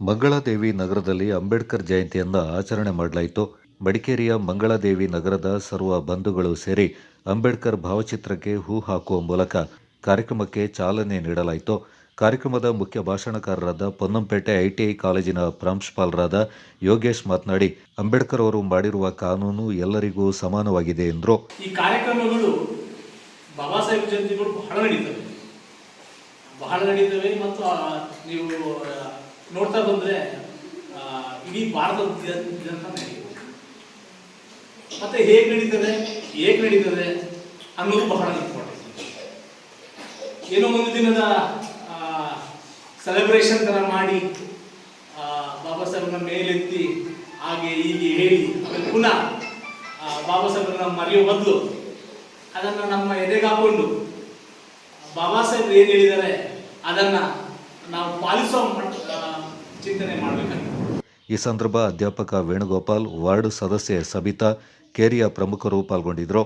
ಮಂಗಳಾದೇವಿ ನಗರದಲ್ಲಿ ಅಂಬೇಡ್ಕರ್ ಜಯಂತಿಯನ್ನು ಆಚರಣೆ ಮಾಡಲಾಯಿತು. ಮಡಿಕೇರಿಯ ಮಂಗಳಾದೇವಿ ನಗರದ ಸರ್ವ ಬಂಧುಗಳು ಸೇರಿ ಅಂಬೇಡ್ಕರ್ ಭಾವಚಿತ್ರಕ್ಕೆ ಹೂ ಹಾಕುವ ಮೂಲಕ ಕಾರ್ಯಕ್ರಮಕ್ಕೆ ಚಾಲನೆ ನೀಡಲಾಯಿತು. ಕಾರ್ಯಕ್ರಮದ ಮುಖ್ಯ ಭಾಷಣಕಾರರಾದ ಪೊನ್ನಂಪೇಟೆ ಐಟಿಐ ಕಾಲೇಜಿನ ಪ್ರಾಂಶುಪಾಲರಾದ ಯೋಗೇಶ್ ಮಾತನಾಡಿ, ಅಂಬೇಡ್ಕರ್ ಅವರು ಮಾಡಿರುವ ಕಾನೂನು ಎಲ್ಲರಿಗೂ ಸಮಾನವಾಗಿದೆ ಎಂದರು. ಈ ಕಾರ್ಯಕ್ರಮಗಳು ಬಾಬಾ ಸಾಹೇಬ್ ಜಯಂತಿಗಳು ಬಹಳ ನಡೀತವೆ ಮತ್ತು ನೀವು ನೋಡ್ತಾ ಬಂದ್ರೆ ಇಡೀ ಭಾರತದಾದ್ಯಂತ ನಡೆಯುತ್ತೆ. ಮತ್ತೆ ಹೇಗೆ ನಡೀತದೆ ಅನ್ನೋದು ಬಹಳ ಇಂಪಾರ್ಟೆಂಟ್. ಏನೋ ಒಂದು ದಿನದ ಸೆಲೆಬ್ರೇಷನ್ ತರ ಮಾಡಿ ಬಾಬಾ ಸಾಹೇಬ್ನ ಮೇಲೆತ್ತಿ ಹಾಗೆ ಹೀಗೆ ಹೇಳಿ ಪುನಃ ಬಾಬಾ ಸಾಹೇಬ್ರನ್ನ ಮರೆಯೋ ಬದಲು ಅದನ್ನು ನಮ್ಮ ಎದೆಗೆ ಹಾಕೊಂಡು ಬಾಬಾ ಸಾಹೇಬ್ ಏನು ಹೇಳಿದ್ದಾರೆ ಅದನ್ನ ನಾವು ಪಾಲಿಸೋ ಚಿಂತನೆ ಮಾಡಬೇಕಾಗಿದೆ. ಈ ಸಂದರ್ಭ ಅಧ್ಯಾಪಕ ವೇಣುಗೋಪಾಲ್, ವಾರ್ಡ್ ಸದಸ್ಯೆ ಸಬಿತಾ, ಕೇರಿಯ ಪ್ರಮುಖರು ಪಾಲ್ಗೊಂಡಿದ್ದರು.